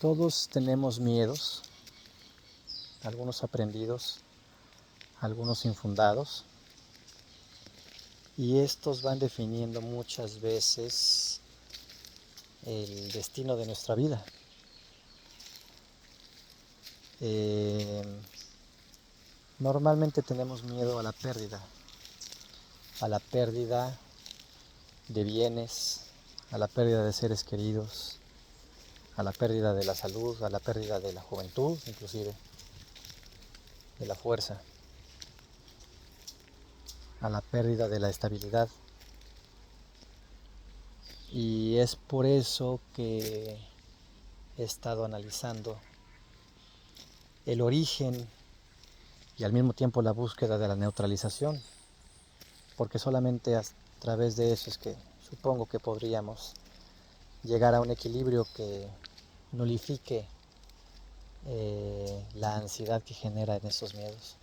Todos tenemos miedos, algunos aprendidos, algunos infundados, y estos van definiendo muchas veces el destino de nuestra vida. Normalmente tenemos miedo a la pérdida de bienes, a la pérdida de seres queridos, a la pérdida de la salud, a la pérdida de la juventud, inclusive, de la fuerza, a la pérdida de la estabilidad. Y es por eso que he estado analizando el origen y al mismo tiempo la búsqueda de la neutralización, porque solamente a través de eso es que supongo que podríamos llegar a un equilibrio que nulifique la ansiedad que genera en esos miedos.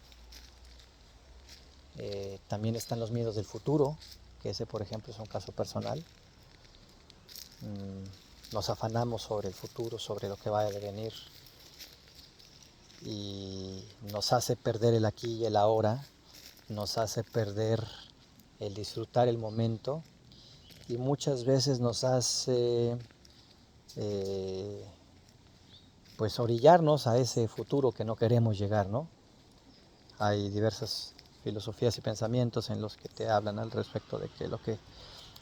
También están los miedos del futuro, que ese por ejemplo es un caso personal. Nos afanamos sobre el futuro, sobre lo que va a devenir, y nos hace perder el aquí y el ahora, nos hace perder el disfrutar el momento, y muchas veces nos hace pues orillarnos a ese futuro que no queremos llegar, ¿no? Hay diversas filosofías y pensamientos en los que te hablan al respecto de que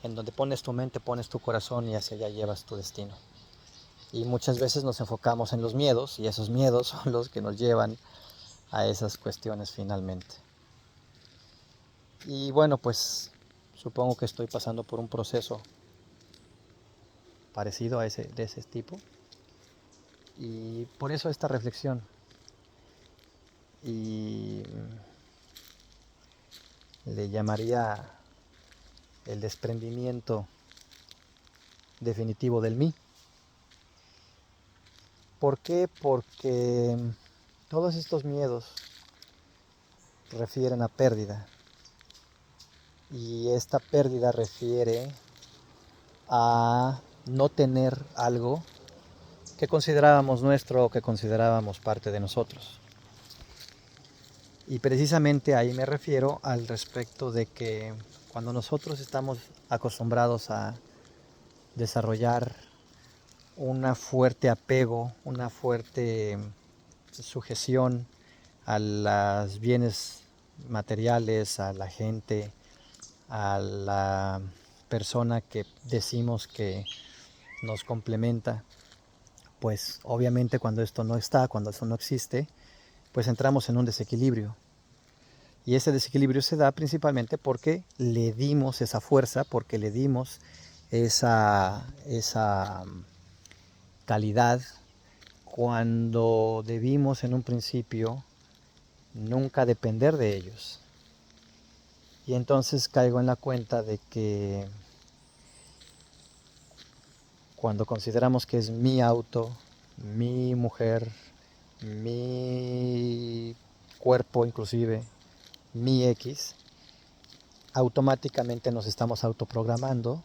en donde pones tu mente, pones tu corazón y hacia allá llevas tu destino. Y muchas veces nos enfocamos en los miedos, y esos miedos son los que nos llevan a esas cuestiones finalmente. Y bueno, pues supongo que estoy pasando por un proceso parecido de ese tipo, y por eso esta reflexión. Y le llamaría el desprendimiento definitivo del mí. ¿Por qué? Porque todos estos miedos refieren a pérdida, y esta pérdida refiere a no tener algo que considerábamos nuestro o que considerábamos parte de nosotros. Y precisamente ahí me refiero al respecto de que cuando nosotros estamos acostumbrados a desarrollar una fuerte apego, una fuerte sujeción a los bienes materiales, a la gente, a la persona que decimos que nos complementa, pues obviamente cuando esto no está, cuando esto no existe, pues entramos en un desequilibrio. Y ese desequilibrio se da principalmente porque le dimos esa fuerza, porque le dimos esa calidad, cuando debimos en un principio nunca depender de ellos. Y entonces caigo en la cuenta de que cuando consideramos que es mi auto, mi mujer, mi cuerpo inclusive, mi X, automáticamente nos estamos autoprogramando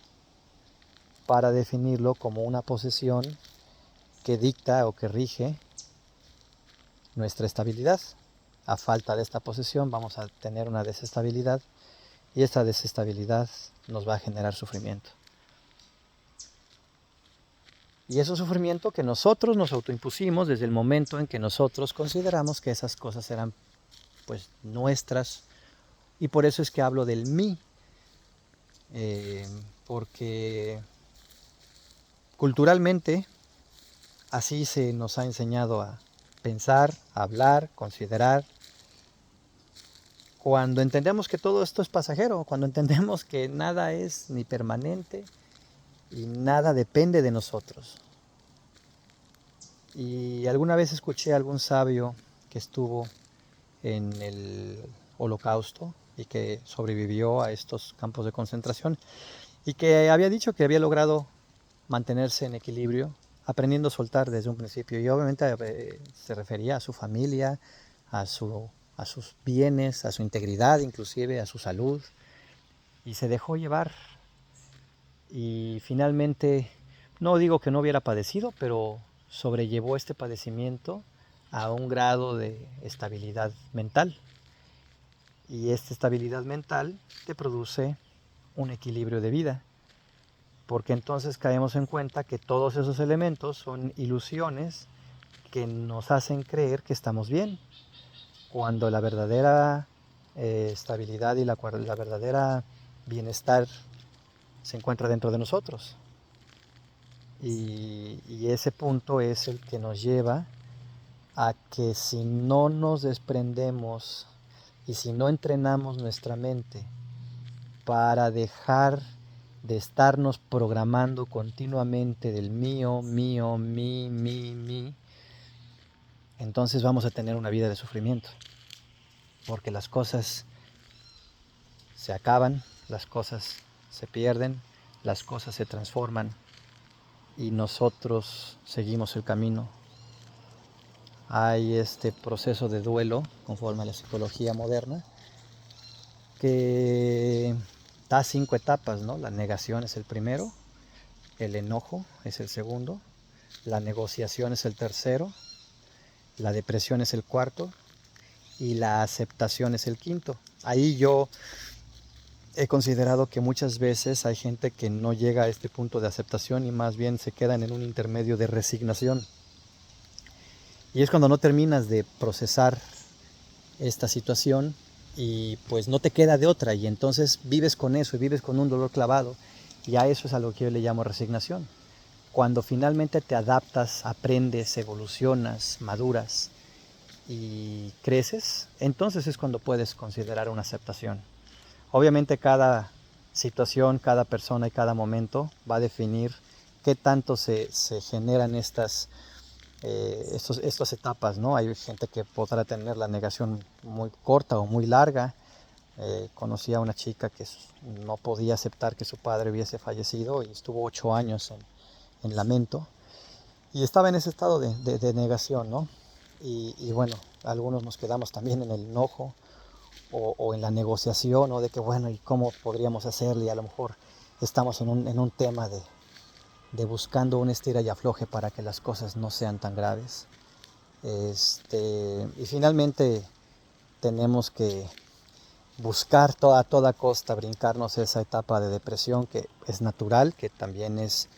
para definirlo como una posesión que dicta o que rige nuestra estabilidad. A falta de esta posesión vamos a tener una desestabilidad, y esta desestabilidad nos va a generar sufrimiento. Y es un sufrimiento que nosotros nos autoimpusimos desde el momento en que nosotros consideramos que esas cosas eran pues nuestras, y por eso es que hablo del mí, porque culturalmente así se nos ha enseñado a pensar, a hablar, considerar. Cuando entendemos que todo esto es pasajero, cuando entendemos que nada es ni permanente y nada depende de nosotros. Y alguna vez escuché a algún sabio que estuvo en el Holocausto y que sobrevivió a estos campos de concentración, y que había dicho que había logrado mantenerse en equilibrio, aprendiendo a soltar desde un principio. Y obviamente se refería a su familia, a sus bienes, a su integridad, inclusive a su salud, y se dejó llevar. Y finalmente, no digo que no hubiera padecido, pero sobrellevó este padecimiento a un grado de estabilidad mental. Y esta estabilidad mental te produce un equilibrio de vida, porque entonces caemos en cuenta que todos esos elementos son ilusiones que nos hacen creer que estamos bien, cuando la verdadera estabilidad y la verdadera bienestar se encuentra dentro de nosotros. Y ese punto es el que nos lleva a que si no nos desprendemos y si no entrenamos nuestra mente para dejar de estarnos programando continuamente del mío, mío, mi, entonces vamos a tener una vida de sufrimiento, porque las cosas se acaban, las cosas se pierden, las cosas se transforman y nosotros seguimos el camino. Hay este proceso de duelo, conforme a la psicología moderna, que da 5 etapas, ¿no? La negación es el primero, el enojo es el segundo, la negociación es el tercero, la depresión es el cuarto y la aceptación es el quinto. Ahí yo he considerado que muchas veces hay gente que no llega a este punto de aceptación y más bien se quedan en un intermedio de resignación. Y es cuando no terminas de procesar esta situación y pues no te queda de otra y entonces vives con eso y vives con un dolor clavado, y a eso es a lo que yo le llamo resignación. Cuando finalmente te adaptas, aprendes, evolucionas, maduras y creces, entonces es cuando puedes considerar una aceptación. Obviamente cada situación, cada persona y cada momento va a definir qué tanto se generan estas etapas, ¿no? Hay gente que podrá tener la negación muy corta o muy larga. Conocí a una chica que no podía aceptar que su padre hubiese fallecido y estuvo 8 años en lamento y estaba en ese estado de negación, ¿no? Y bueno, algunos nos quedamos también en el enojo o en la negociación, ¿no? De que bueno, ¿y cómo podríamos hacerle? Y a lo mejor estamos en un tema de buscando un estira y afloje para que las cosas no sean tan graves. Y finalmente tenemos que buscar a toda costa brincarnos esa etapa de depresión que es natural, que también es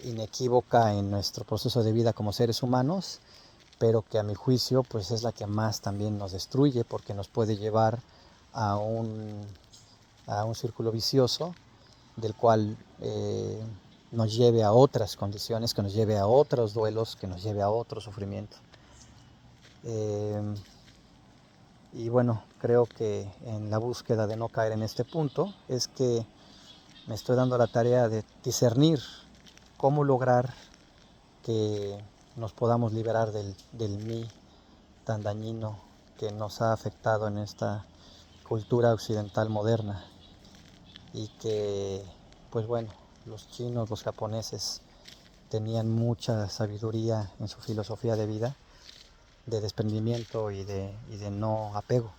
inequívoca en nuestro proceso de vida como seres humanos, pero que a mi juicio pues es la que más también nos destruye, porque nos puede llevar a un círculo vicioso del cual nos lleve a otras condiciones, que nos lleve a otros duelos, que nos lleve a otro sufrimiento. Y bueno, creo que en la búsqueda de no caer en este punto es que me estoy dando la tarea de discernir cómo lograr que nos podamos liberar del mí tan dañino que nos ha afectado en esta cultura occidental moderna, y que pues bueno, los chinos, los japoneses tenían mucha sabiduría en su filosofía de vida, de desprendimiento y de no apego.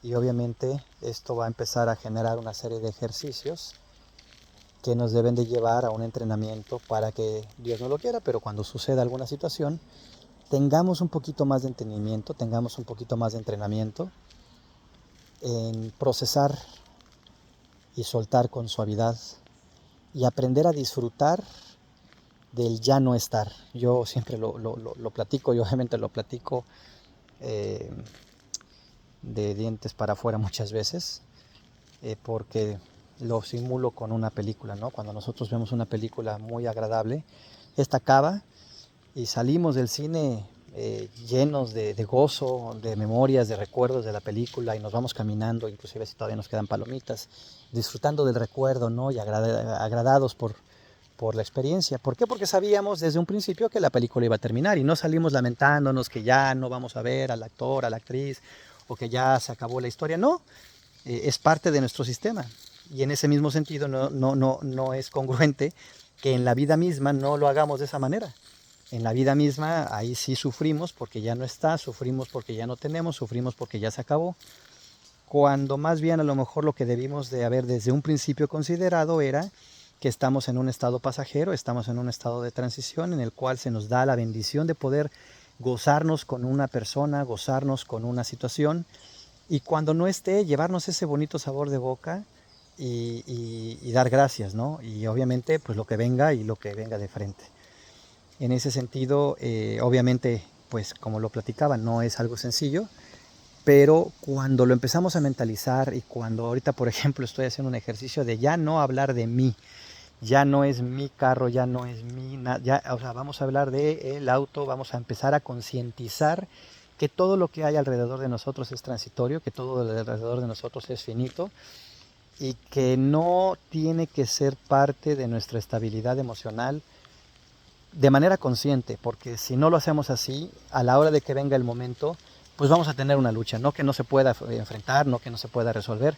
Y obviamente esto va a empezar a generar una serie de ejercicios que nos deben de llevar a un entrenamiento para que, Dios no lo quiera, pero cuando suceda alguna situación, tengamos un poquito más de entendimiento, tengamos un poquito más de entrenamiento en procesar y soltar con suavidad y aprender a disfrutar del ya no estar. Yo siempre lo platico y obviamente lo platico de dientes para afuera muchas veces, porque lo simulo con una película, ¿no? Cuando nosotros vemos una película muy agradable, esta acaba y salimos del cine llenos de gozo, de memorias, de recuerdos de la película, y nos vamos caminando, inclusive si todavía nos quedan palomitas, disfrutando del recuerdo, ¿no? Y agradados por la experiencia. ¿Por qué? Porque sabíamos desde un principio que la película iba a terminar y no salimos lamentándonos que ya no vamos a ver al actor, a la actriz, o que ya se acabó la historia. No, es parte de nuestro sistema. Y en ese mismo sentido no es congruente que en la vida misma no lo hagamos de esa manera. En la vida misma ahí sí sufrimos porque ya no está, sufrimos porque ya no tenemos, sufrimos porque ya se acabó. Cuando más bien a lo mejor lo que debimos de haber desde un principio considerado era que estamos en un estado pasajero, estamos en un estado de transición en el cual se nos da la bendición de poder gozarnos con una persona, gozarnos con una situación, y cuando no esté, llevarnos ese bonito sabor de boca y dar gracias, ¿no? Y obviamente, pues lo que venga y lo que venga de frente. En ese sentido, obviamente, pues como lo platicaba, no es algo sencillo, pero cuando lo empezamos a mentalizar y cuando ahorita, por ejemplo, estoy haciendo un ejercicio de ya no hablar de mí, ya no es mi carro, ya no es mi, ya, o sea, vamos a hablar de el auto, vamos a empezar a concientizar que todo lo que hay alrededor de nosotros es transitorio, que todo alrededor de nosotros es finito y que no tiene que ser parte de nuestra estabilidad emocional de manera consciente, porque si no lo hacemos así, a la hora de que venga el momento, pues vamos a tener una lucha, no que no se pueda enfrentar, no que no se pueda resolver,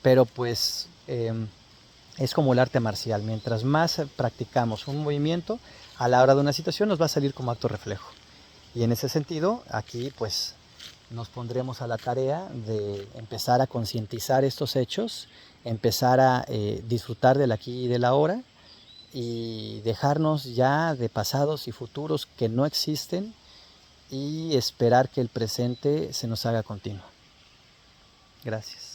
pero pues es como el arte marcial, mientras más practicamos un movimiento, a la hora de una situación nos va a salir como acto reflejo. Y en ese sentido, aquí pues nos pondremos a la tarea de empezar a concientizar estos hechos, empezar a disfrutar del aquí y del ahora, y dejarnos ya de pasados y futuros que no existen y esperar que el presente se nos haga continuo. Gracias.